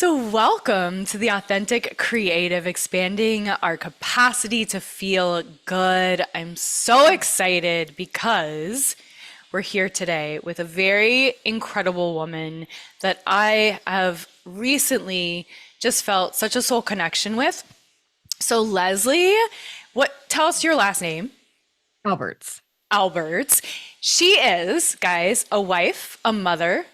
So, welcome to the Authentic Creative, expanding our capacity to feel good. I'm so excited because we're here today with a very incredible woman that I have recently just felt such a soul connection with. So, Lesley, tell us your last name. Alberts. Alberts. She is, guys, a wife, a mother,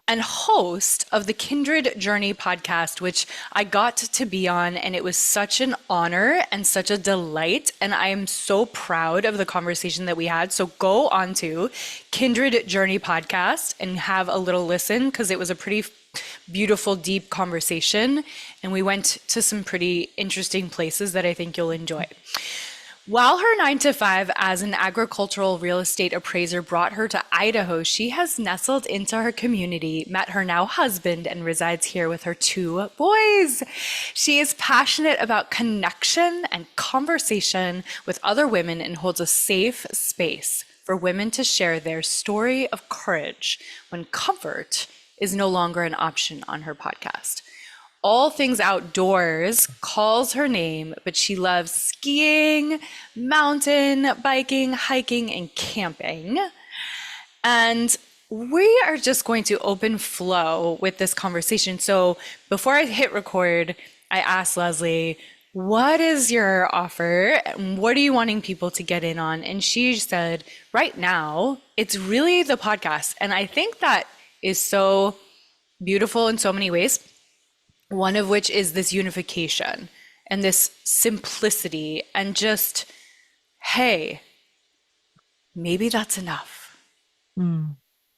and host of the Kindred Journey podcast, which I got to be on. And it was such an honor and such a delight. And I am so proud of the conversation that we had. So go on to Kindred Journey podcast and have a little listen, because it was a pretty beautiful, deep conversation. And we went to some pretty interesting places that I think you'll enjoy. While her 9 to 5 as an agricultural real estate appraiser brought her to Idaho, she has nestled into her community, met her now husband, and resides here with her 2 boys. She is passionate about connection and conversation with other women and holds a safe space for women to share their story of courage when comfort is no longer an option on her podcast. All things outdoors calls her name, but she loves skiing, mountain biking, hiking, and camping. And we are just going to open flow with this conversation. So before I hit record, I asked Lesley, what is your offer? What are you wanting people to get in on? And she said, right now, it's really the podcast. And I think that is so beautiful in so many ways. One of which is this unification and this simplicity and just, hey, maybe that's enough.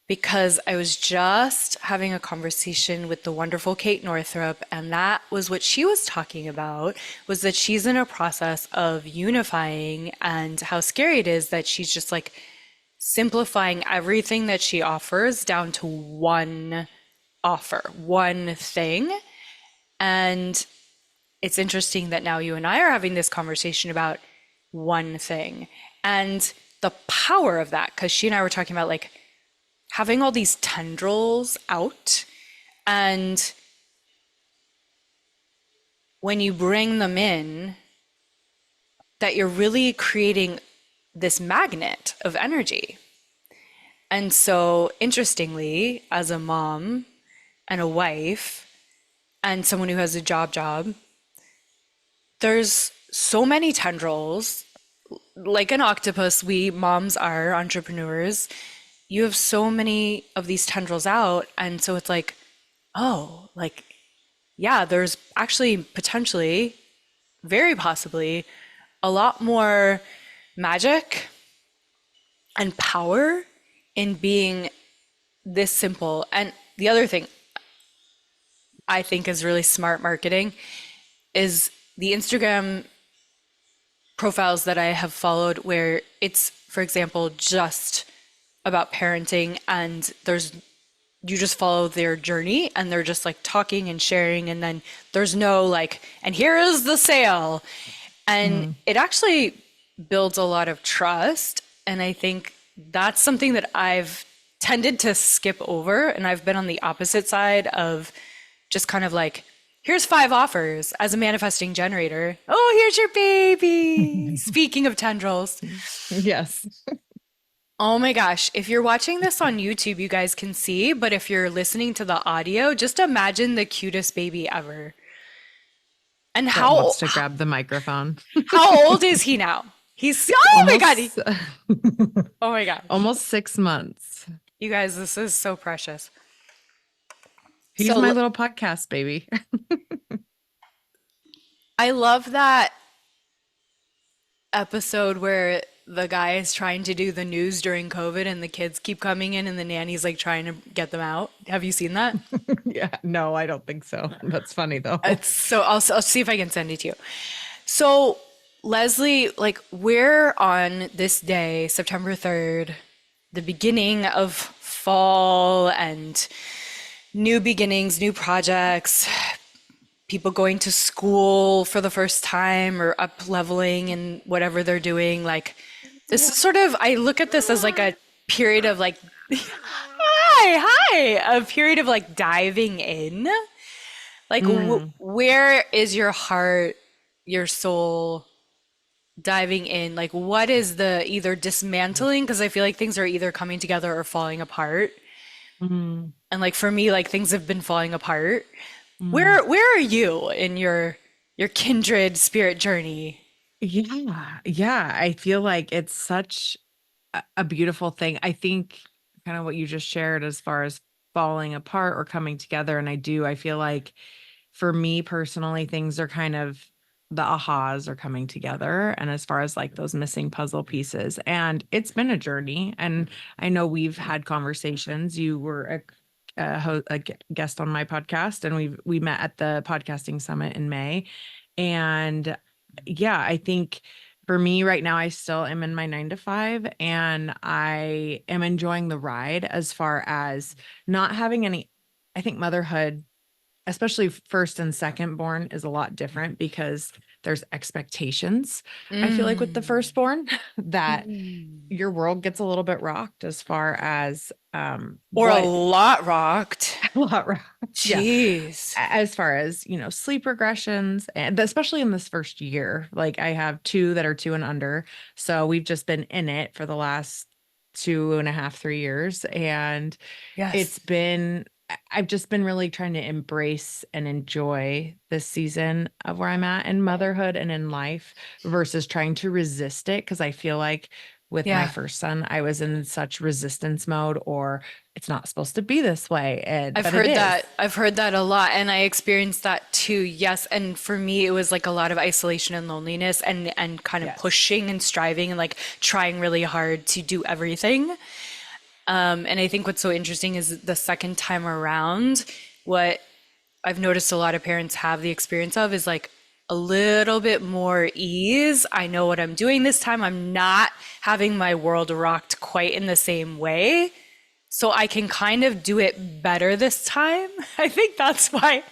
Because I was just having a conversation with the wonderful Kate Northrup, and that was what she was talking about, was that she's in a process of unifying, and how scary it is that she's just like simplifying everything that she offers down to one offer, one thing. And it's interesting that now you and I are having this conversation about one thing and the power of that, because she and I were talking about like having all these tendrils out, and when you bring them in, that you're really creating this magnet of energy. And so interestingly, as a mom and a wife, and someone who has a job, there's so many tendrils. Like an octopus, we moms are entrepreneurs. You have so many of these tendrils out. And so it's like, oh, like, yeah, there's actually potentially, very possibly, a lot more magic and power in being this simple. And the other thing I think is really smart marketing is the Instagram profiles that I have followed, where it's, for example, just about parenting, and you just follow their journey and they're just like talking and sharing, and then there's no like, and here is the sale. And it actually builds a lot of trust. And I think that's something that I've tended to skip over, and I've been on the opposite side of just kind of like, here's 5 offers as a manifesting generator. Oh, here's your baby. Speaking of tendrils. Yes. Oh my gosh. If you're watching this on YouTube, you guys can see, but if you're listening to the audio, just imagine the cutest baby ever. And That wants to grab the microphone. How old is he now? He's, oh my God. Oh my God. Almost 6 months. You guys, this is so precious. He's my little podcast baby. I love that episode where the guy is trying to do the news during COVID and the kids keep coming in and the nanny's like trying to get them out. Have you seen that? Yeah, no, I don't think so. That's funny though. I'll see if I can send it to you. So Lesley, like, we're on this day, September 3rd, the beginning of fall and new beginnings, new projects, people going to school for the first time or up leveling in whatever they're doing. Like, this is sort of, I look at this as like a period of like, hi, a period of like diving in. Like, Mm. where is your heart, your soul diving in? Like, what is the either dismantling? Because I feel like things are either coming together or falling apart. Mm. And like for me, like things have been falling apart. Mm. Where are you in your kindred spirit journey? Yeah. Yeah. I feel like it's such a beautiful thing. I think kind of what you just shared as far as falling apart or coming together. And I feel like for me personally, things are kind of the ahas are coming together. And as far as like those missing puzzle pieces, and it's been a journey. And I know we've had conversations. You were guest on my podcast, and we met at the podcasting summit in May. And yeah, I think for me right now, I still am in my 9 to 5, and I am enjoying the ride as far as not having any. I think motherhood, especially first and second born, is a lot different because there's expectations. I feel like with the Mm. firstborn that Mm. your world gets a little bit rocked as far as Or a what lot rocked. a lot rocked. Yeah. Jeez. As far as, sleep regressions, and especially in this first year, like I have two that are 2 and under. So we've just been in it for the last 2.5, 3 years. And it's Yes. been, I've just been really trying to embrace and enjoy this season of where I'm at in motherhood and in life versus trying to resist it. Cause I feel like with my Yeah. first son, I was in such resistance mode, or it's not supposed to be this way. But it is. I've heard that a lot, and I experienced that too. Yes, and for me it was like a lot of isolation and loneliness and kind of Yes. pushing and striving and like trying really hard to do everything. And I think what's so interesting is the second time around, what I've noticed a lot of parents have the experience of is like a little bit more ease. I know what I'm doing this time. I'm not having my world rocked quite in the same way. So I can kind of do it better this time. I think that's why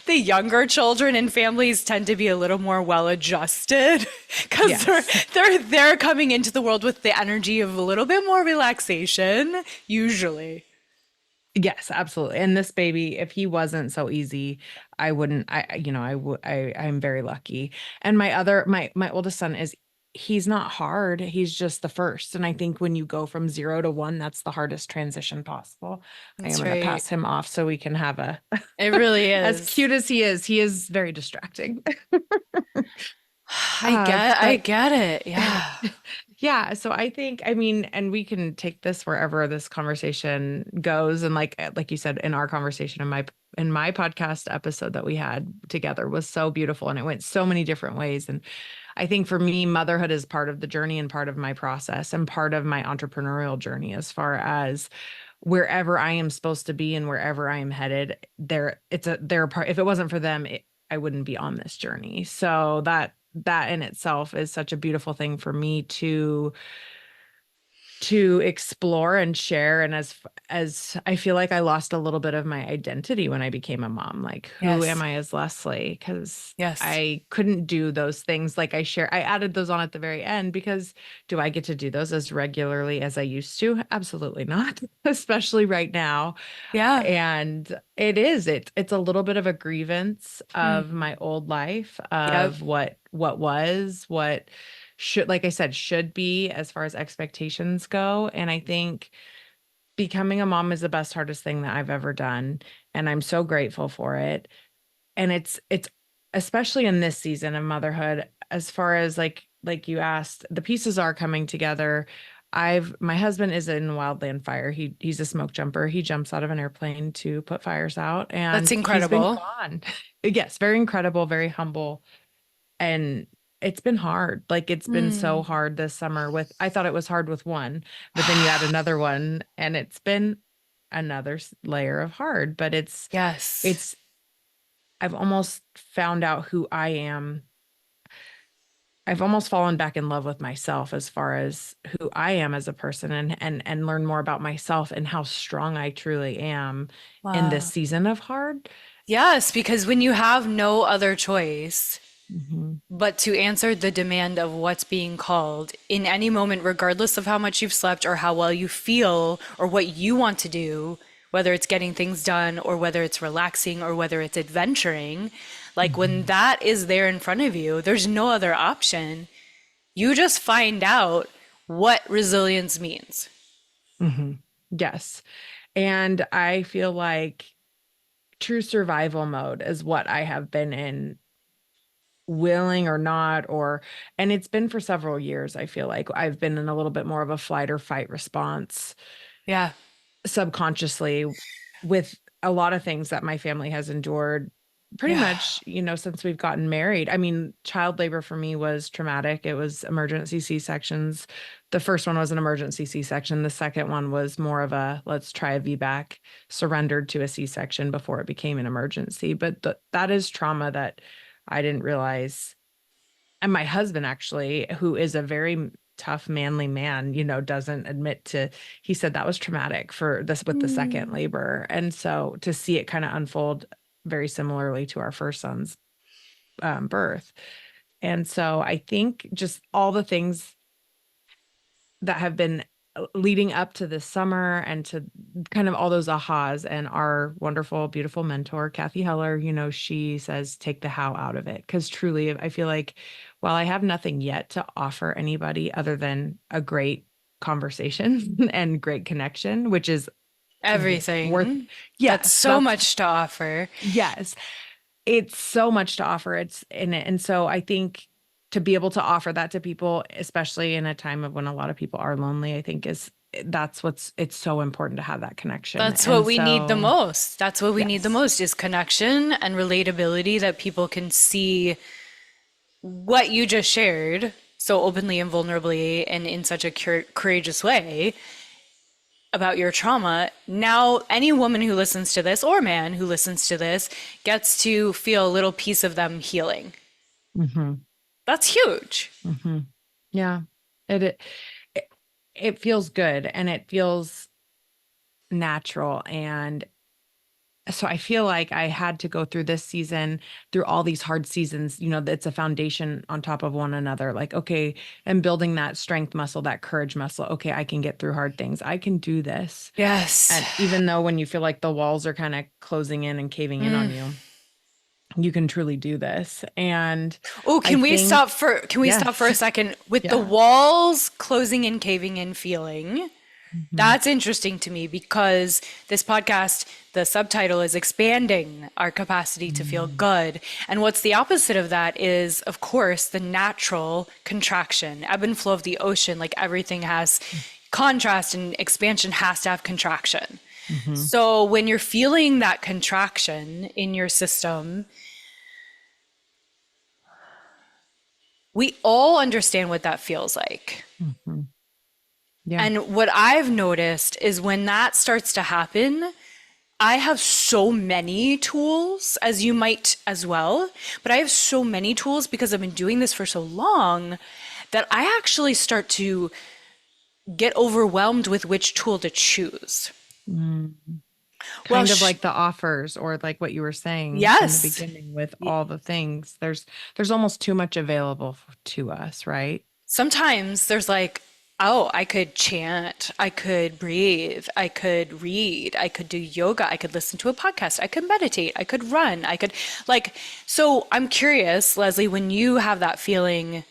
the younger children and families tend to be a little more well adjusted because Yes. they're coming into the world with the energy of a little bit more relaxation, usually. Yes, absolutely. And this baby, if he wasn't so easy, I wouldn't, I'm very lucky. And my oldest son he's not hard. He's just the first. And I think when you go from 0 to 1, that's the hardest transition possible. I am That's going to right. pass him off so we can have It really as is. cute as he is very distracting. I But get it. Yeah. yeah, so I think, I mean, and we can take this wherever this conversation goes. And like you said, in our conversation in my podcast episode that we had together was so beautiful, and it went so many different ways. And I think for me, motherhood is part of the journey and part of my process and part of my entrepreneurial journey as far as wherever I am supposed to be and wherever I am headed, they're a part. If it wasn't for them, I wouldn't be on this journey. So that in itself is such a beautiful thing for me to explore and share. And as I feel like I lost a little bit of my identity when I became a mom, like who am Yes. I as Lesley? Because Yes. I couldn't do those things. Like I added those on at the very end because do I get to do those as regularly as I used to? Absolutely not, especially right now. Yeah. And it's a little bit of a grievance of Hmm. my old life, Yep. of what should, like I said, should be as far as expectations go. And I think becoming a mom is the best, hardest thing that I've ever done. And I'm so grateful for it. And it's especially in this season of motherhood, as far as like you asked, the pieces are coming together. My husband is in wildland fire. He's a smoke jumper. He jumps out of an airplane to put fires out, That's and he's been incredible. gone. Yes, very incredible, very humble. And it's been hard. Like it's been so Hmm. hard this summer I thought it was hard with one, but then you add another one and it's been another layer of hard, but Yes. it's I've almost found out who I am. I've almost fallen back in love with myself as far as who I am as a person, and learn more about myself and how strong I truly am in this Wow. season of hard. Yes, because when you have no other choice Mhm. but to answer the demand of what's being called in any moment, regardless of how much you've slept or how well you feel or what you want to do, whether it's getting things done or whether it's relaxing or whether it's adventuring, like when Mhm. that is there in front of you, there's no other option. You just find out what resilience means. Mhm. Yes. And I feel like true survival mode is what I have been in, willing or not, and it's been for several years. I feel like I've been in a little bit more of a flight or fight response Yeah. subconsciously with a lot of things that my family has endured pretty Yeah. much, since we've gotten married. I mean, child labor for me was traumatic. It was emergency C-sections. The first one was an emergency C-section. The second one was more of a let's try a VBAC, surrendered to a C-section before it became an emergency. But that is trauma that I didn't realize. And my husband, actually, who is a very tough, manly man, doesn't admit to, he said that was traumatic for this with the second Mm. labor. And so to see it kind of unfold very similarly to our first son's birth. And so I think just all the things that have been leading up to this summer and to kind of all those ahas, and our wonderful, beautiful mentor, Kathy Heller, she says, take the how out of it. Because truly, I feel like while I have nothing yet to offer anybody other than a great conversation and great connection, which is worth, Everything. That's yes, so much to offer. yes, it's so much to offer. It's in it. And so I think to be able to offer that to people, especially in a time of when a lot of people are lonely, I think it's so important to have that connection. That's what And we need the so, most. That's what we need the yes. most is connection and relatability that people can see what you just shared so openly and vulnerably and in such a courageous way about your trauma. Now, any woman who listens to this or man who listens to this gets to feel a little piece of them healing. Hmm. That's huge. Hmm. Yeah. It, it, it feels good and it feels natural. And so I feel like I had to go through this season, through all these hard seasons, it's a foundation on top of one another. Like, okay, and building that strength muscle, that courage muscle. Okay, I can get through hard things. I can do this. Yes. And even though when you feel like the walls are kind of closing in and caving in on Mm. you, you can truly do this. And Oh, I think, can we stop for yes, a second with the yeah. walls closing and caving in feeling? Hmm. That's interesting to me because this podcast, the subtitle is expanding our capacity to feel good. And what's the opposite of that is, of course, the natural contraction, ebb and flow of the ocean. Like everything has contrast and expansion has to have contraction. Hmm. So when you're feeling that contraction in your system, we all understand what that feels like. Hmm. Yeah. And what I've noticed is when that starts to happen, I have so many tools, as you might as well, but I have so many tools because I've been doing this for so long that I actually start to get overwhelmed with which tool to choose. Mm. Well, Kind of like the offers, or like what you were saying in the yes. beginning with all the things. There's almost too much available to us, right? Sometimes there's like, oh, I could chant, I could breathe, I could read, I could do yoga, I could listen to a podcast, I could meditate, I could run, I could like, so I'm curious, Lesley, when you have that feeling,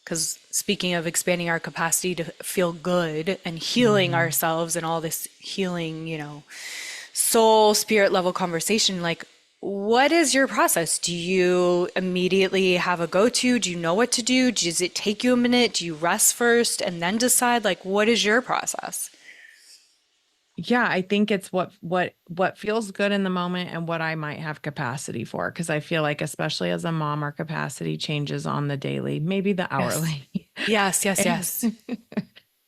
because speaking of expanding our capacity to feel good and healing Hmm. ourselves and all this healing, soul spirit level conversation, like what is your process? Do you immediately have a go-to? Do you know what to do? Does it take you a minute? Do you rest first and then decide? Like, what is your process? Yeah, I think it's what feels good in the moment and what I might have capacity for. Because I feel like, especially as a mom, our capacity changes on the daily, maybe the Yes. hourly. Yes, yes, And yes. and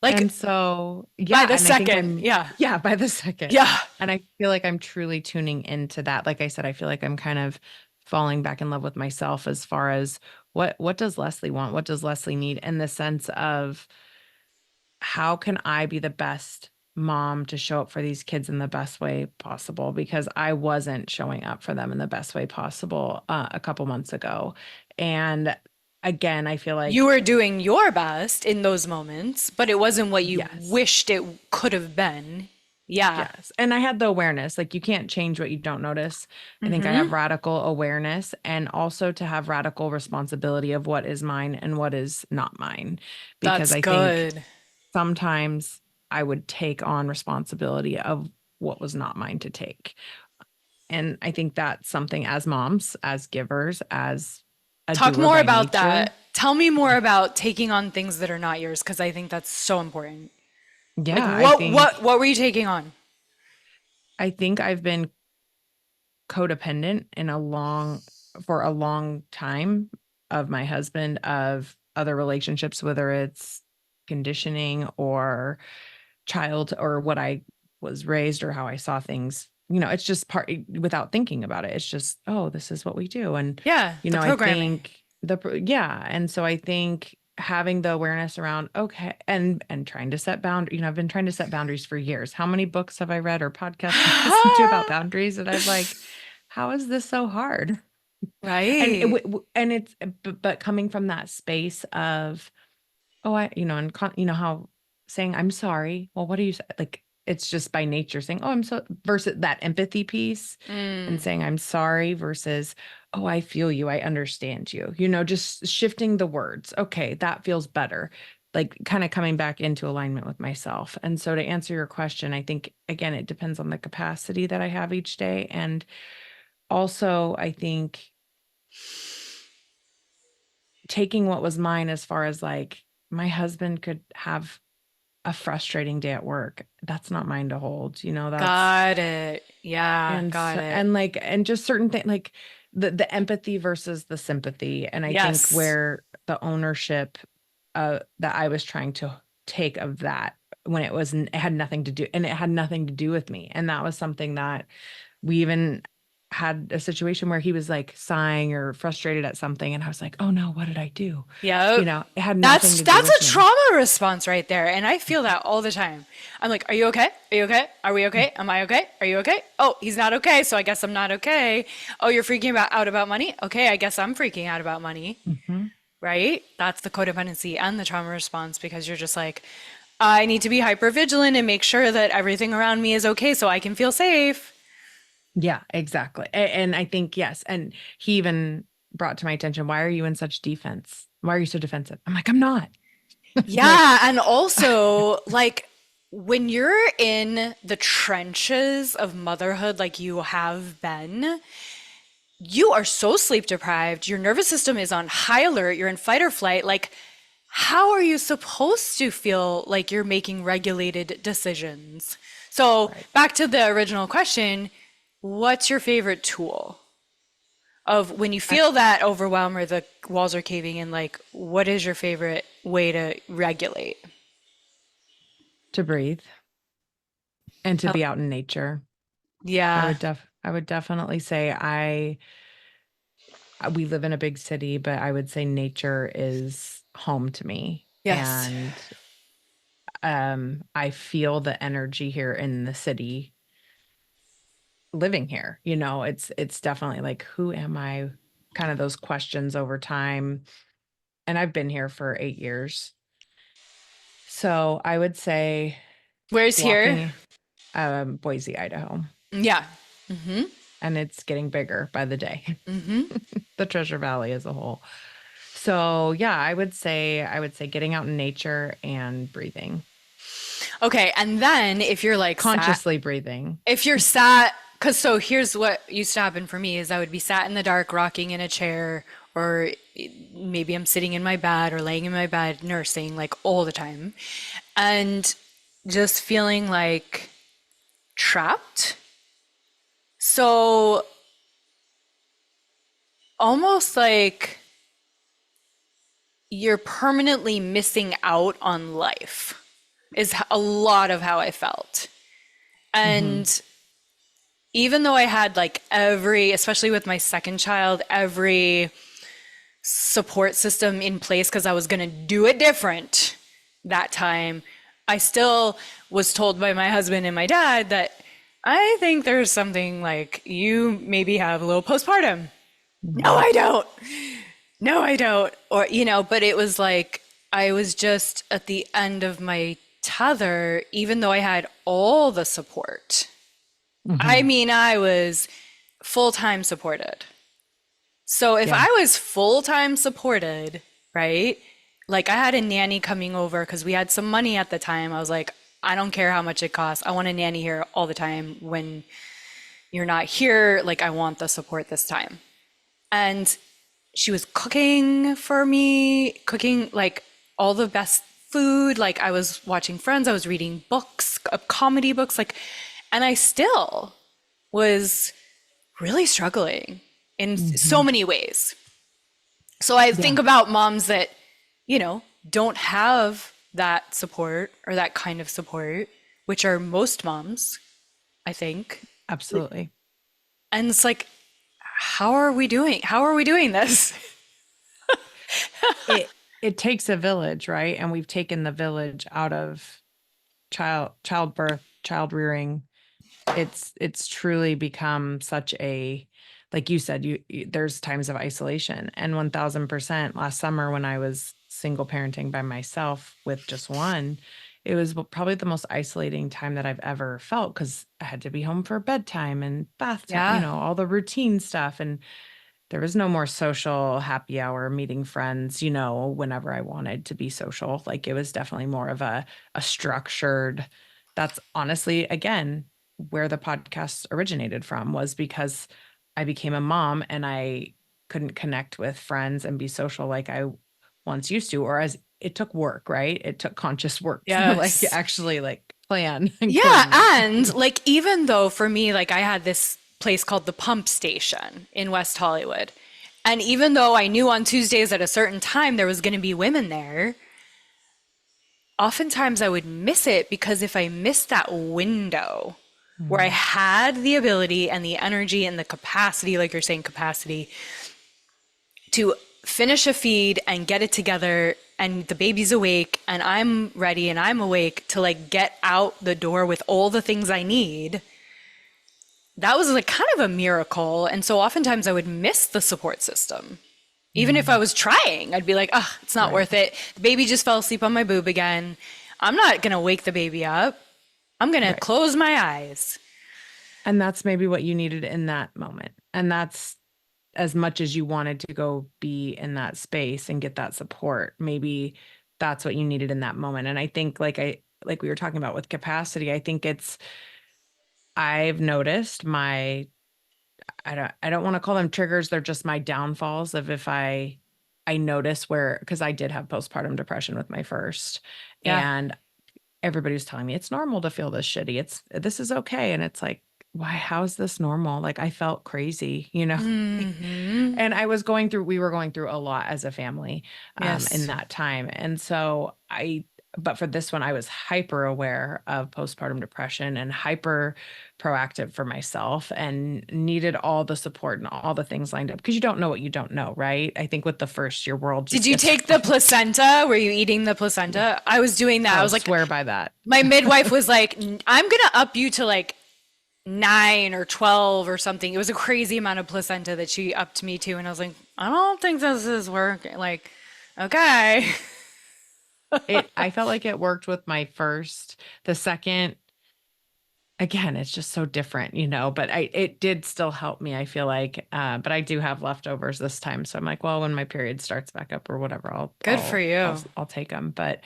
Like so, by yeah, the and I think second. Yeah. yeah, by the second. Yeah. And I feel like I'm truly tuning into that. Like I said, I feel like I'm kind of falling back in love with myself as far as what does Lesley want? What does Lesley need, in the sense of how can I be the best mom to show up for these kids in the best way possible? Because I wasn't showing up for them in the best way possible a couple months ago. And again, I feel You like, were doing your best in those moments, but it wasn't what you yes. wished it could have been. Yeah. Yes. And I had the awareness, like you can't change what you don't notice. I think I Mm-hmm. have radical awareness and also to have radical responsibility of what is mine and what is not mine. Because That's I think good. sometimes I would take on responsibility of what was not mine to take. And I think that's something as moms, as givers, as a Talk doer more by about nature. that. Tell me more about taking on things that are not yours because I think that's so important. Like Yeah, what were you taking on? I think I've been codependent in a long for a long time of my husband, of other relationships, whether it's conditioning or child or what I was raised or how I saw things. It's just part without thinking about it. It's just, oh, this is what we do. And, Yeah, the I programming. think yeah. And so I think having the awareness around, okay, and trying to set boundaries, I've been trying to set boundaries for years. How many books have I read or podcasts have I listened to about boundaries? And I'm like, how is this so hard? And Right. and it's but coming from that space of, oh, and how saying I'm sorry. Well, what do you say? Like it's just by nature saying, oh, I'm so versus that empathy piece and Mm. saying I'm sorry versus, oh, I feel you. I understand you. Just shifting the words. Okay, that feels better. Like kind of coming back into alignment with myself. And so to answer your question, I think again, it depends on the capacity that I have each day. And also, I think taking what was mine as far as like my husband could have a frustrating day at work. That's not mine to hold, that's Got it. Yeah, and got so, it. and like and just certain things like the empathy versus the sympathy. And I think Yes. where the ownership that I was trying to take of that when it had nothing to do and it had nothing to do with me. And that was something that we even had a situation where he was like sighing or frustrated at something. And I was like, oh no, what did I do? Yep. It had nothing That's to do that's with a me. trauma response right there. And I feel that all the time. I'm like, are you okay? Are you okay? Are we okay? Am I okay? Are you okay? Oh, he's not okay, so I guess I'm not okay. Oh, you're freaking out about money? Okay, I guess I'm freaking out about money. Mm-hmm. Right? That's the codependency and the trauma response because you're just like, I need to be hyper vigilant and make sure that everything around me is okay so I can feel safe. Yeah, exactly. And I think, yes. And he even brought to my attention, why are you in such defense? Why are you so defensive? I'm like, I'm not. Like, Yeah, and also like when you're in the trenches of motherhood like you have been, you are so sleep deprived. Your nervous system is on high alert. You're in fight or flight. Like, how are you supposed to feel like you're making regulated decisions? So, right. back to the original question, what's your favorite tool of when you I, feel that overwhelm or the walls are caving in? Like, what is your favorite way to regulate? to breathe and to Oh, be out in nature. yeah. I would definitely say we live in a big city, but I would say nature is home to me. Yes. And I feel the energy here in the city living here. It's definitely like, who am I? Kind of those questions over time. And I've been here for 8 years. So I would say Where's here? walking Boise, Idaho. Yeah. And it's getting bigger by the day. The Treasure Valley as a whole. So yeah, I would say getting out in nature and breathing. Okay. And then if you're like sat, Consciously breathing. if you're sat, because so here's what used to happen for me is I would be sat in the dark, rocking in a chair, or maybe I'm sitting in my bed or laying in my bed nursing like all the time, and just feeling like trapped. So almost like you're permanently missing out on life is a lot of how I felt. Hmm. And even though I had like every, especially with my second child, every support system in place because I was going to do it different that time, I still was told by my husband and my dad that I think there's something like you maybe have a little postpartum. No, Hmm. I don't. No, I don't. Or, but it was like I was just at the end of my tether, even though I had all the support. I Hmm. mean, I was full-time supported. So if Yeah. I was full-time supported, right? Like I had a nanny coming over because we had some money at the time. I was like, I don't care how much it costs. I want a nanny here all the time when you're not here. Like I want the support this time. And she was cooking for me, cooking like all the best food. Like I was watching Friends, I was reading books, comedy books, like, and I still was really struggling in so Hmm. many ways. So I Yeah, think about moms that, don't have that support or that kind of support, which are most moms, I think. absolutely. And it's like, how are we doing? How are we doing this? It takes a village, right? And we've taken the village out of childbirth, child rearing. It's truly become such a, like you said, there's times of isolation. And 1000% last summer when I was single parenting by myself with just one, it was probably the most isolating time that I've ever felt because I had to be home for bedtime and bath time, Yeah. all the routine stuff. And there was no more social happy hour, meeting friends, whenever I wanted to be social. Like it was definitely more of a structured, that's honestly, again, where the podcast originated from, was because I became a mom and I couldn't connect with friends and be social like I once used to, or as it took work, right? It took conscious work to like Yes. actually like plan and Yeah, coordinate. and like even though for me, like I had this place called the Pump Station in West Hollywood, and even though I knew on Tuesdays at a certain time there was going to be women there, oftentimes I would miss it because if I missed that window where I Mm. had the ability and the energy and the capacity, like you're saying, capacity to finish a feed and get it together and the baby's awake and I'm ready and I'm awake to like get out the door with all the things I need. That was like kind of a miracle. And so oftentimes I would miss the support system. Even if I Mm. was trying, I'd be like, oh, it's not Right. worth it. The baby just fell asleep on my boob again. I'm not going to wake the baby up. I'm going to Right. close my eyes. And that's maybe what you needed in that moment. And that's as much as you wanted to go be in that space and get that support. Maybe that's what you needed in that moment. And I think like we were talking about with capacity, I think I've noticed I don't want to call them triggers. They're just my downfalls of if I notice where, because I did have postpartum depression with my first, Yeah. and everybody was telling me it's normal to feel this shitty. This is okay. And it's like, why, how is this normal? Like I felt crazy. Hmm. And we were going through a lot as a family in Yes. that time. And so but for this one, I was hyper aware of postpartum depression and hyper proactive for myself and needed all the support and all the things lined up because you don't know what you don't know, right? I think with the first, your world Did just you gets take the rocked. placenta? Were you eating the Yeah. placenta? I was doing that. I Oh, was like, swear by that. my midwife was like, I'm gonna up you to like 9 or 12 or something. It was a crazy amount of placenta that she upped me to. And I was like, I don't think this is working. Like, okay. I felt like it worked with my first. The second, again, it's just so different, but it did still help me, I feel like. But I do have leftovers this time. So I'm like, well, when my period starts back up or whatever, I'll Good for I'll I'll you. I'll take them. But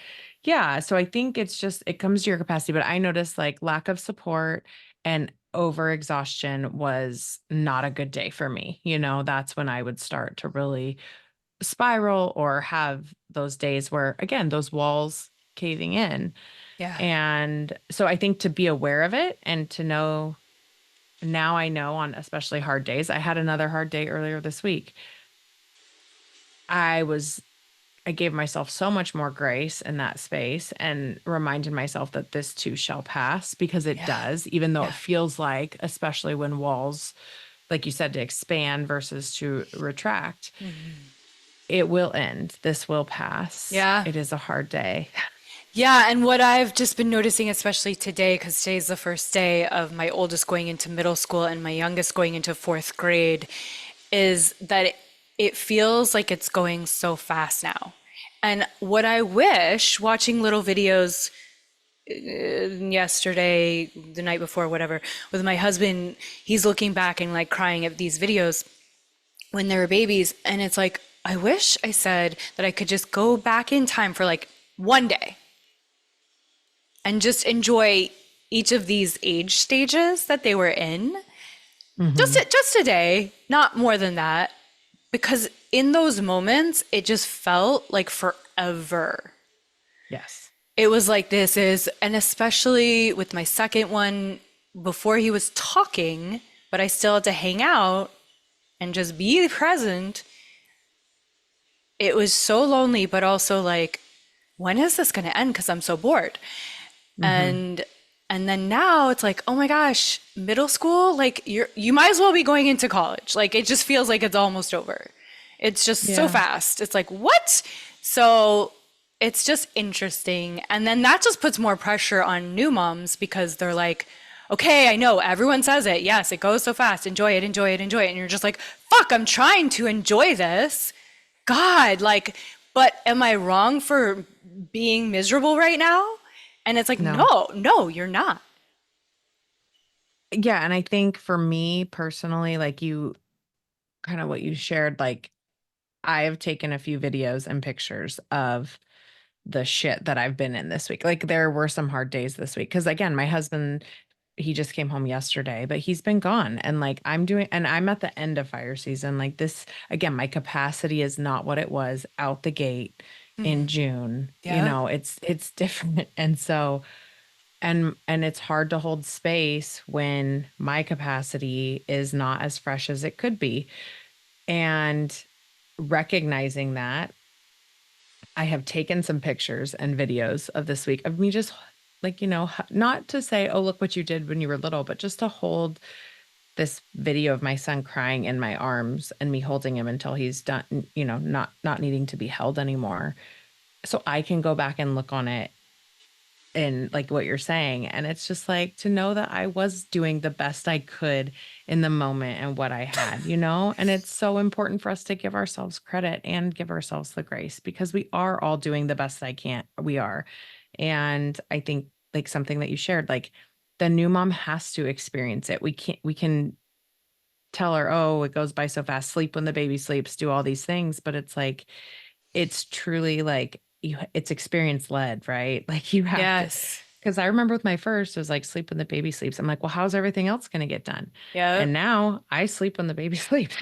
yeah, so I think it comes to your capacity. But I noticed like lack of support and overexhaustion was not a good day for me. That's when I would start to really spiral or have those days where, again, those walls caving in. Yeah. And so I think to be aware of it and to know, now I know on especially hard days. I had another hard day earlier this week. I was I gave myself so much more grace in that space and reminded myself that this too shall pass, because it Yeah. does, even though it Yeah. feels like, especially when walls, like you said, to expand versus to retract, it will end. This will pass. Yeah. It is a hard day. Yeah. And what I've just been noticing, especially today, because today's the first day of my oldest going into middle school and my youngest going into fourth grade, is that it feels like it's going so fast now. And what I wish watching little videos yesterday, the night before, whatever, with my husband. He's looking back and like crying at these videos when they were babies. And it's like, I wish I said that I could just go back in time for like one day and just enjoy each of these age stages that they were in. Hmm. Just a day, not more than that. Because in those moments, it just felt like forever. Yes. It was like and especially with my second one, before he was talking, but I still had to hang out and just be present. It was so lonely, but also like, when is this going to end? Because I'm so bored. Hmm. And and then now it's like, oh my gosh, middle school, like you might as well be going into college. Like it just feels like it's almost over. It's just so Yeah. fast. It's like, what? So it's just interesting. And then that just puts more pressure on new moms because they're like, okay, I know everyone says it. Yes, it goes so fast. Enjoy it, enjoy it, enjoy it. And you're just like, fuck, I'm trying to enjoy this. God, like, but am I wrong for being miserable right now? And it's like, No. no, no, you're not. Yeah. And I think for me personally, like you kind of what you shared, like I have taken a few videos and pictures of the shit that I've been in this week. Like there were some hard days this week. Cause again, my husband, he just came home yesterday, but he's been gone. And like I'm at the end of fire season. Like this, again, my capacity is not what it was out the gate in June. You Yeah. know, it's different. And so and it's hard to hold space when my capacity is not as fresh as it could be. And recognizing that, I have taken some pictures and videos of this week of me just like, not to say, oh, look what you did when you were little, but just to hold this video of my son crying in my arms and me holding him until he's done, not needing to be held anymore. So I can go back and look on it and like what you're saying. And it's just like to know that I was doing the best I could in the moment and what I had, and it's so important for us to give ourselves credit and give ourselves the grace because we are all doing the best I can. We are. And I think like something that you shared, like the new mom has to experience it. We can tell her, oh, it goes by so fast, sleep when the baby sleeps, do all these things. But it's like, it's truly like it's experience led, right? Like you have to, Yes. because I remember with my first, it was like sleep when the baby sleeps. I'm like, well, how's everything else going to get done? Yep. And now I sleep when the baby sleeps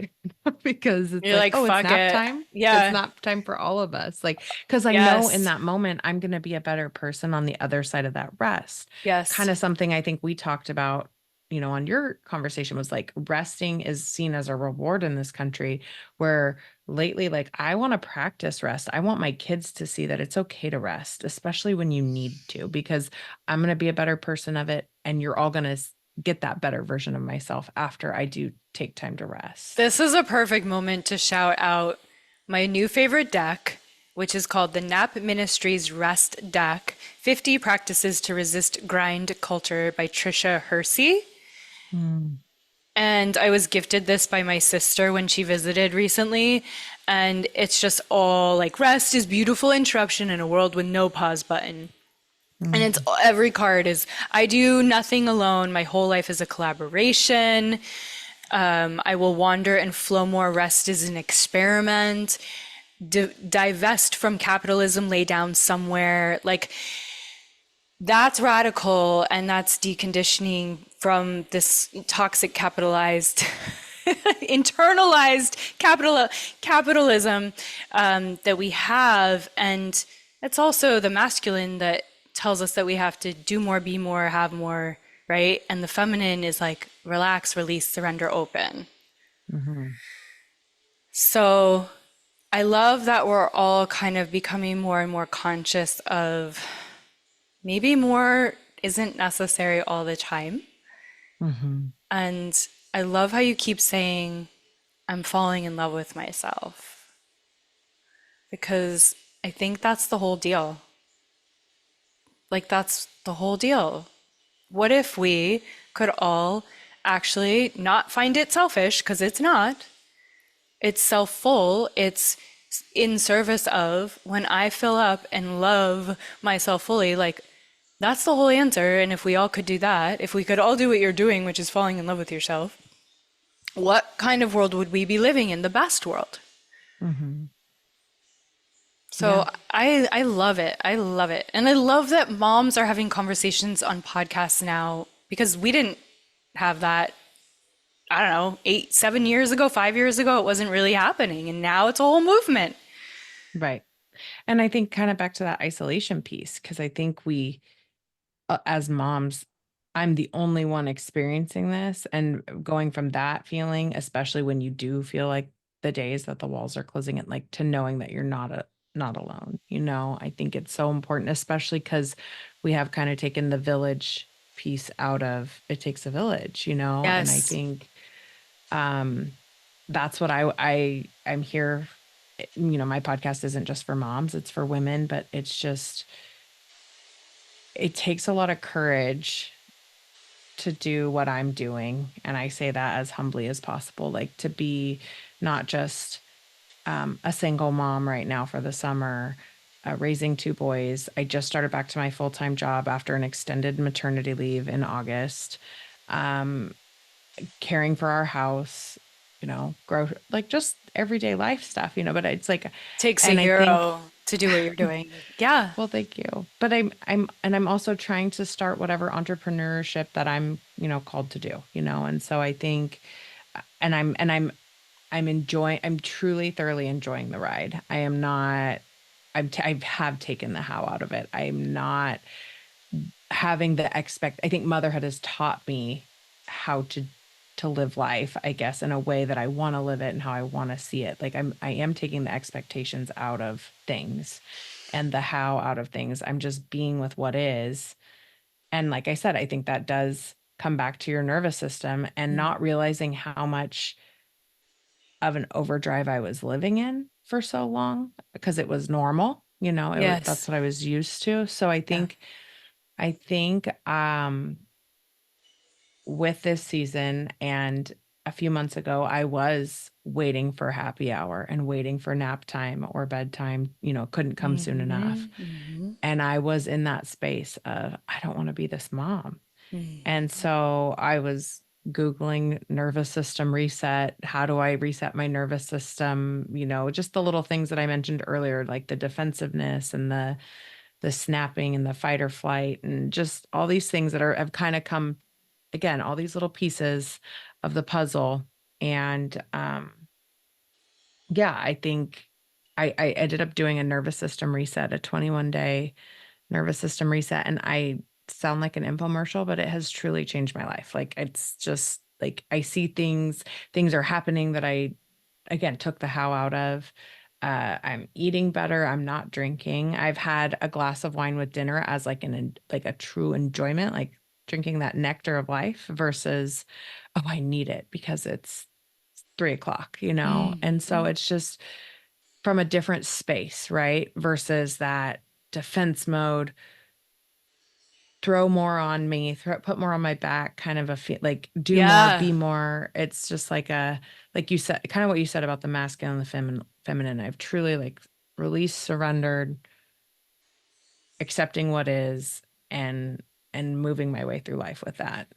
because it's You're like, like, oh, it's fuck nap it. time. It's Yeah. nap time for all of us. Like, because I know in Yes. that moment, I'm going to be a better person on the other side of that rest. Yes. Kind of something I think we talked about, on your conversation was like resting is seen as a reward in this country where lately, like, I want to practice rest. I want my kids to see that it's okay to rest, especially when you need to, because I'm going to be a better person of it. And you're all going to get that better version of myself after I do take time to rest. This is a perfect moment to shout out my new favorite deck, which is called the Nap Ministries Rest Deck 50 Practices to Resist Grind Culture by Trisha Hersey. Mm. And I was gifted this by my sister when she visited recently. And it's just all like rest is beautiful interruption in a world with no pause button. And it's Mm. every card is I do nothing alone. My whole life is a collaboration. I will wander and flow more. Rest is an experiment. Divest from capitalism, lay down somewhere. Like that's radical and that's deconditioning from this toxic capitalized internalized capitalism that we have. And it's also the masculine that tells us that we have to do more, be more, have more, right? And the feminine is like relax, release, surrender, open. Mhm. So I love that we're all kind of becoming more and more conscious of maybe more isn't necessary all the time. Mhm. And I love how you keep saying, I'm falling in love with myself, because I think that's the whole deal. Like, that's the whole deal. What if we could all actually not find it selfish, because it's not, it's self full, it's in service of when I fill up and love myself fully, like That's the whole answer. And if we all could do that, if we could all do what you're doing, which is falling in love with yourself, what kind of world would we be living in? The best world. Hmm. So Yeah. I love it. I love it. And I love that moms are having conversations on podcasts now because we didn't have that, I don't know, 7 years ago, 5 years ago. It wasn't really happening. And now it's a whole movement. Right. And I think kind of back to that isolation piece, because I think we, as moms, I'm the only one experiencing this and going from that feeling, especially when you do feel like the days that the walls are closing in, like to knowing that you're not alone. I think it's so important, especially because we have kind of taken the village piece out of it takes a village, and I Yes. think um that's what I'm here. My podcast isn't just for moms, it's for women, but it takes a lot of courage to do what I'm doing. And I say that as humbly as possible, like to be not just a single mom right now for the summer, raising two boys. I just started back to my full time job after an extended maternity leave in August, um, caring for our house, grow like just everyday life stuff, but it's like, Takes a and I think, hero to do what you're doing. Yeah. well, thank you. But I'm also trying to start whatever entrepreneurship that I'm, called to do, and so I think, I'm truly thoroughly enjoying the ride. I am not, I have taken the how out of it. I'm not having I think motherhood has taught me how to live life, I guess, in a way that I want to live it and how I want to see it. Like I am taking the expectations out of things and the how out of things. I'm just being with what is. And like I said, I think that does come back to your nervous system and not realizing how much of an overdrive I was living in for so long because it was normal, that's Yes. what I was used to. So Yeah. I think with this season and a few months ago, I was waiting for happy hour and waiting for nap time or bedtime, couldn't come soon enough. And I was in that space of, I don't want to be this mom. And so I was Googling nervous system reset. How do I reset my nervous system? Just the little things that I mentioned earlier, like the defensiveness and the snapping and the fight or flight, and just all these things that have kind of come again, all these little pieces of the puzzle. And yeah, I think I ended up doing a nervous system reset, a 21-day nervous system reset. And I sound like an infomercial, but it has truly changed my life. Like it's just like I see things are happening that I again took the how out of. I'm eating better. I'm not drinking. I've had a glass of wine with dinner as like a true enjoyment, like drinking that nectar of life versus, oh, I need it because it's 3 o'clock, And so it's just from a different space, right? Versus that defense mode, throw more on me, put more on my back, kind of like do more, Yeah. be more. It's just like you said, kind of what you said about the masculine and the feminine. I've truly like released, surrendered, accepting what is, and moving my way through life with that.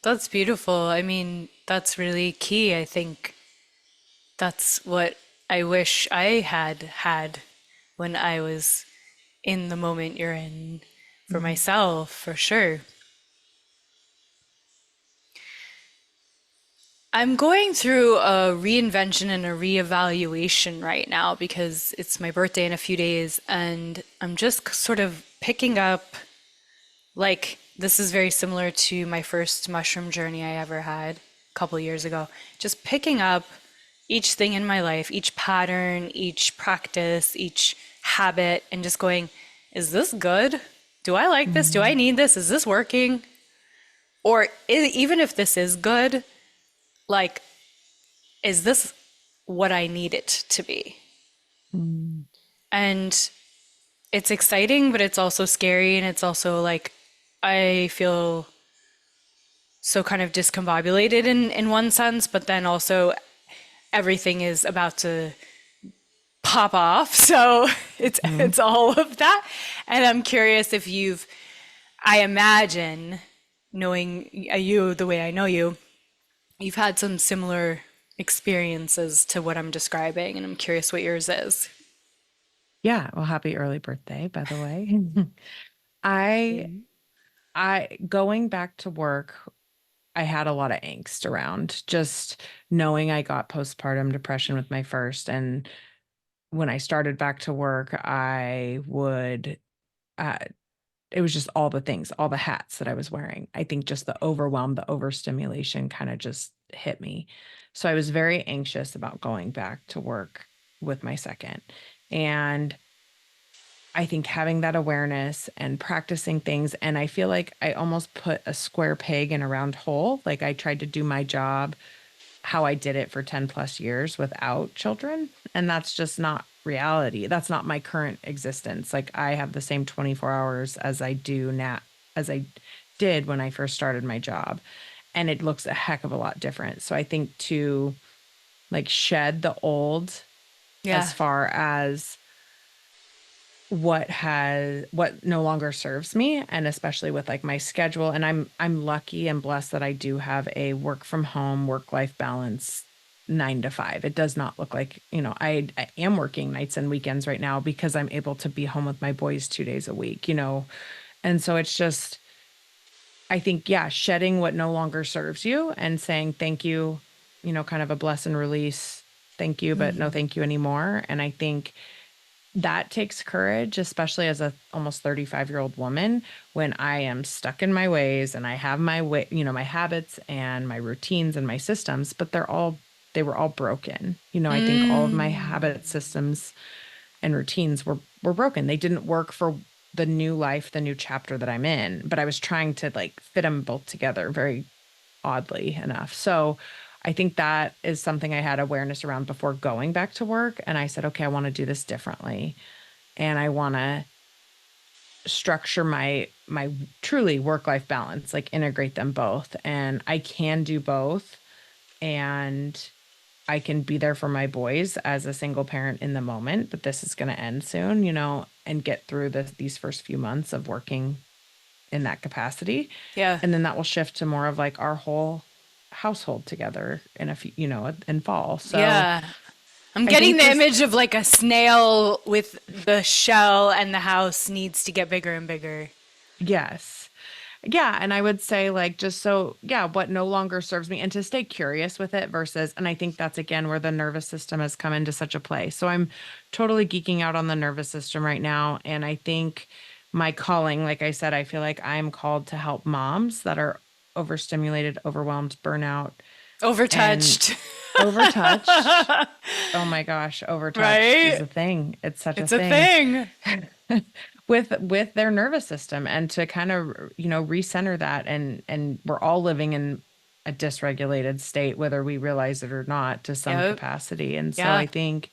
That's beautiful. I mean, that's really key. I think that's what I wish I had had when I was in the moment you're in for Mhm. myself, for sure. I'm going through a reinvention and a reevaluation right now because it's my birthday in a few days, and I'm just sort of picking up, like, this is very similar to my first mushroom journey I ever had a couple years ago. Just picking up each thing in my life, each pattern, each practice, each habit, and just going, is this good? Do I like this? Do I Mhm. need this? Is this working? Or even if this is good, like, is this what I need it to be? Mhm. And it's exciting, but it's also scary. And it's also like, I feel so kind of discombobulated in one sense, but then also everything is about to pop off. So it's Mhm. it's all of that. And I'm curious if you've I imagine, knowing you the way I know you, you've had some similar experiences to what I'm describing, and I'm curious what yours is. Yeah, well, happy early birthday, by the way. I Mm. I going back to work, I had a lot of angst around just knowing I got postpartum depression with my first. And when I started back to work, I would uh it was just all the things, all the hats that I was wearing. I think just the overwhelm, the overstimulation kind of just hit me. So I was very anxious about going back to work with my second. And I think having that awareness and practicing things, and I feel like I almost put a square peg in a round hole. Like I tried to do my job how I did it for 10 plus years without children. And that's just not reality. That's not my current existence. Like I have the same 24 hours as I do now, as I did when I first started my job. And it looks a heck of a lot different. So I think to like shed the old Yeah. as far as what no longer serves me, and especially with like my schedule, and I'm lucky and blessed that I do have a work from home work life balance 9 to 5. It does not look like, I am working nights and weekends right now because I'm able to be home with my boys 2 days a week, and so it's just, I think, yeah, shedding what no longer serves you and saying thank you, kind of a bless and release, thank you but no thank you anymore. And I think that takes courage, especially as a almost 35-year-old woman, when I am stuck in my ways and I have my way, my habits and my routines and my systems, but they were all broken. I think all of my habit systems and routines were broken. They didn't work for the new life, the new chapter that I'm in, but I was trying to like fit them both together very oddly enough. So I think that is something I had awareness around before going back to work. And I said, okay, I want to do this differently. And I want to structure my truly work-life balance, like integrate them both. And I can do both. And I can be there for my boys as a single parent in the moment, but this is going to end soon, and get through these first few months of working in that capacity. Yeah. And then that will shift to more of like our whole household together in a few, in fall. So Yeah. I'm I getting think the just, image of like a snail with the shell, and the house needs to get bigger and bigger. yes. Yeah. And I would say like, just so, yeah, what no longer serves me and to stay curious with it versus, and I think that's again where the nervous system has come into such a play. So I'm totally geeking out on the nervous system right now. And I think my calling, like I said, I feel like I'm called to help moms that are overstimulated, overwhelmed, burnout, and Overtouched. overtouched. Oh my gosh, overtouched is Right? a thing. It's such a It's a thing thing. with their nervous system, and to kind of, recenter that, and we're all living in a dysregulated state whether we realize it or not to some Yep. capacity. And so Yeah. I think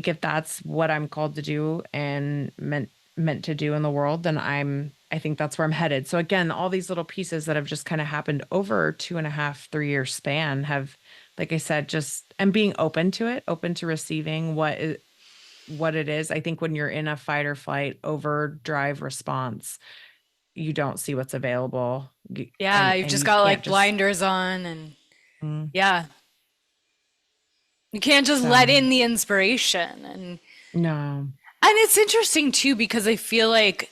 if that's what I'm called to do and meant to do in the world, then I think that's where I'm headed. So again, all these little pieces that have just kind of happened over 2.5, 3 year span have, like I said, just and being open to it, open to receiving what it is. I think when you're in a fight or flight overdrive response, you don't see what's available, Yeah. and You've just you got can't like just. blinders on, and Mm, yeah. You can't just let so in the inspiration. no. And it's interesting too, because I feel like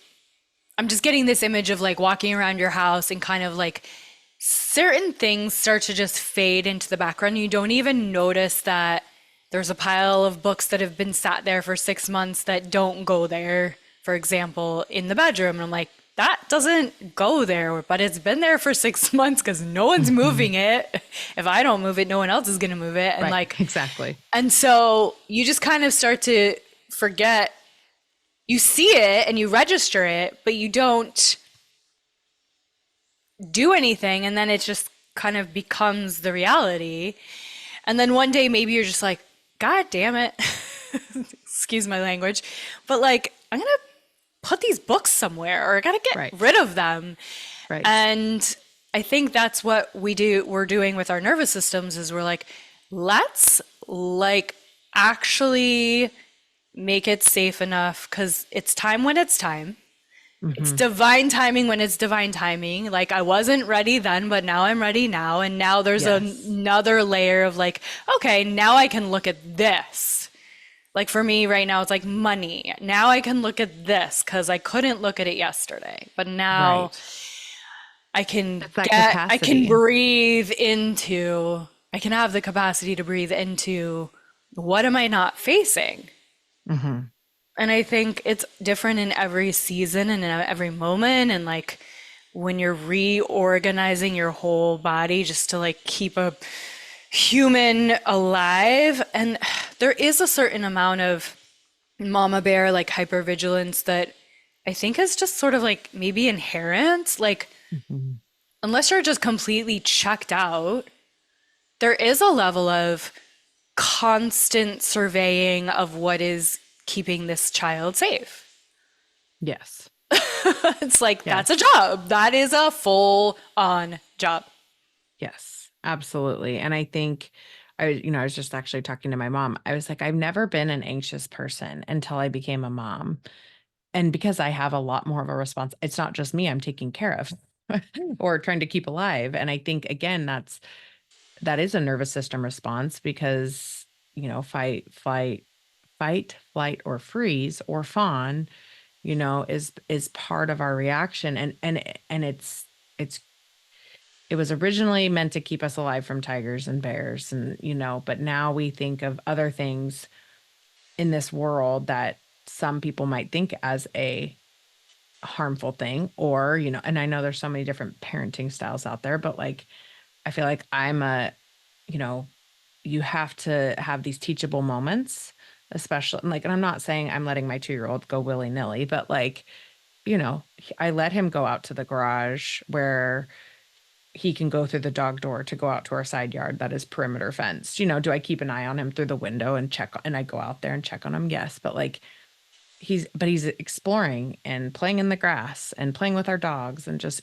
I'm just getting this image of like walking around your house, and kind of like certain things start to just fade into the background. You don't even notice that there's a pile of books that have been sat there for 6 months that don't go there, for example, in the bedroom. And I'm like, that doesn't go there, but it's been there for 6 months because no one's Mhm. moving it. If I don't move it, no one else is going to move it. And Right, like, exactly. and so you just kind of start to forget. You see it and you register it, but you don't do anything. And then it just kind of becomes the reality. And then one day, maybe you're just like, God damn it. Excuse my language. But like, I'm going to put these books somewhere, or I got to get Right, rid of them. right. And I think that's what we're doing with our nervous systems, is we're like, let's like actually make it safe enough, because it's time when it's time. It's Hmm. divine timing when it's divine timing. Like I wasn't ready then, but now I'm ready now. And now there's Yes. another layer of like, okay, now I can look at this. Like for me right now, it's like money. Now I can look at this because I couldn't look at it yesterday. But now Right. It's that I can capacity. breathe into, I can have the capacity to breathe into what am I not facing? Hmm. And I think it's different in every season and in every moment. And like when you're reorganizing your whole body just to like keep a human alive. And there is a certain amount of mama bear, like hypervigilance that I think is just sort of like maybe inherent. Like, Hmm. unless you're just completely checked out, there is a level of constant surveying of what is keeping this child safe. Yes. It's like that's a Yes. job. That is a full on job. Yes, absolutely. And I think I was just actually talking to my mom. I was like, I've never been an anxious person until I became a mom. And because I have a lot more of a response, it's not just me I'm taking care of or trying to keep alive. And I think again, that is a nervous system response because, fight, flight, or freeze or fawn, is part of our reaction. And it's it was originally meant to keep us alive from tigers and bears and but now we think of other things in this world that some people might think as a harmful thing or and I know there's so many different parenting styles out there, but like I feel like I'm a you know you have to have these teachable moments, especially and I'm not saying I'm letting my 2-year-old go willy-nilly, but like I let him go out to the garage where he can go through the dog door to go out to our side yard that is perimeter fenced. Do I keep an eye on him through the window and and I go out there and check on him? Yes. But like he's exploring and playing in the grass and playing with our dogs and just,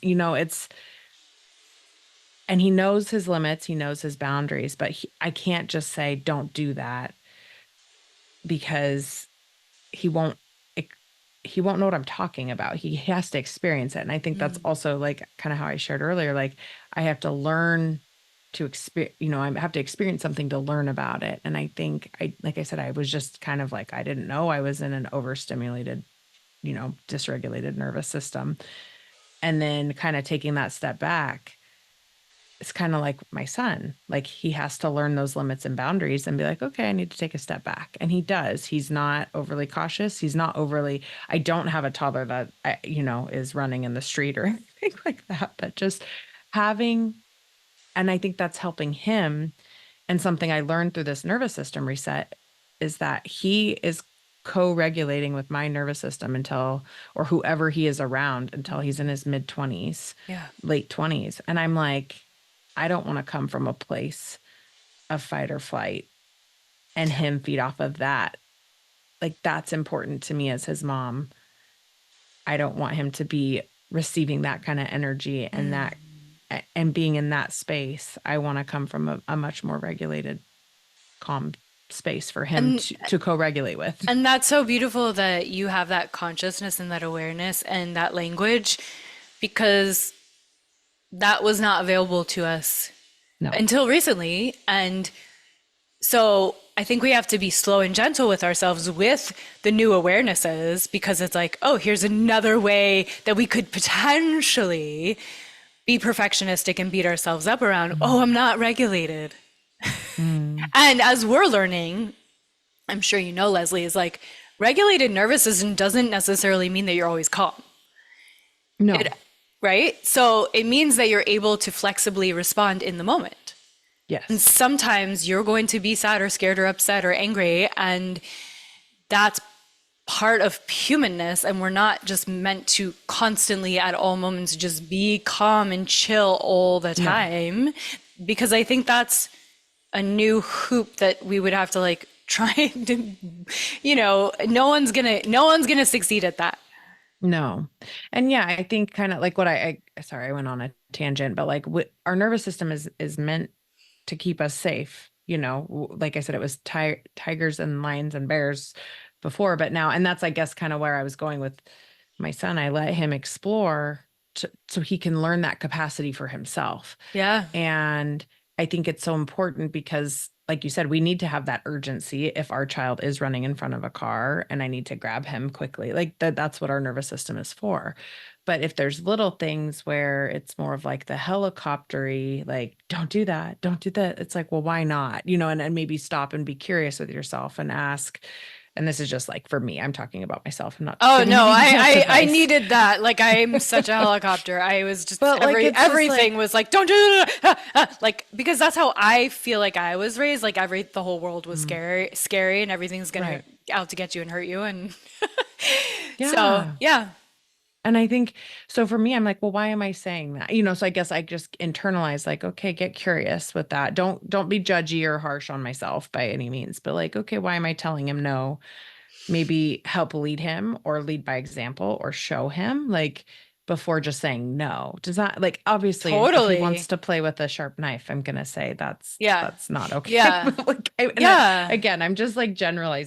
and he knows his limits, he knows his boundaries, but I can't just say, don't do that because he won't ex- he won't know what I'm talking about. He has to experience it. And I think that's also like kind of how I shared earlier. Like I have to learn to experience, I have to experience something to learn about it. And I think like I said, I was just kind of like, I didn't know I was in an overstimulated, dysregulated nervous system. And then kind of taking that step back, it's kind of like my son. Like he has to learn those limits and boundaries and be like, okay, I need to take a step back. And he does. He's not overly cautious. He's not overly, I don't have a toddler that, is running in the street or anything like that, but just having, and I think that's helping him. And something I learned through this nervous system reset is that he is co-regulating with my nervous system until, or whoever he is around until he's in his mid 20s, Yeah. late 20s. And I'm like, I don't want to come from a place of fight or flight and him feed off of that. Like that's important to me as his mom. I don't want him to be receiving that kind of energy and and being in that space. I want to come from a much more regulated, calm space for him And to co-regulate with. and that's so beautiful that you have that consciousness and that awareness and that language because that was not available to us No. until recently. And so I think we have to be slow and gentle with ourselves with the new awarenesses because it's like, oh, here's another way that we could potentially be perfectionistic and beat ourselves up around, oh, I'm not regulated. Mm. And as we're learning, I'm sure you know, Leslie, is like regulated nervous system doesn't necessarily mean that you're always calm. It, No. right? So it means that you're able to flexibly respond in the moment. And Yes. sometimes you're going to be sad or scared or upset or angry, and that's part of humanness. And we're not just meant to constantly, at all moments, just be calm and chill all the No. time, because I think that's a new hoop that we would have to like try to, no one's gonna succeed at that. No. And yeah, I think kind of like what sorry, I went on a tangent, but like our nervous system is meant to keep us safe. Like I said, it was tigers and lions and bears before, but now, and that's, I guess, kind of where I was going with my son, I let him explore so he can learn that capacity for himself. Yeah. And I think it's so important because, like you said, we need to have that urgency if our child is running in front of a car and I need to grab him quickly. Like that's what our nervous system is for. But if there's little things where it's more of like the helicoptery, like, don't do that, don't do that. It's like, well, why not? And maybe stop and be curious with yourself and ask. And this is just like for me, I'm talking about myself. I'm not Oh giving no, any exact I advice. needed that. Like I'm such a helicopter. I was just But like it's just everything like, was like don't do that. Like because that's how I feel like I was raised. Like the whole world was mm, scary and everything's gonna right. out to get you and hurt you and so Yeah. yeah. And I think so for me, I'm like, well, why am I saying that? So I guess I just internalize like, okay, get curious with that. Don't be judgy or harsh on myself by any means, but like, okay, why am I telling him no? Maybe help lead him or lead by example or show him like before just saying no. Does that like obviously if he wants Totally. to play with a sharp knife, I'm gonna say Yeah. that's not okay. Yeah. But like and Yeah. again, I'm just like generalizing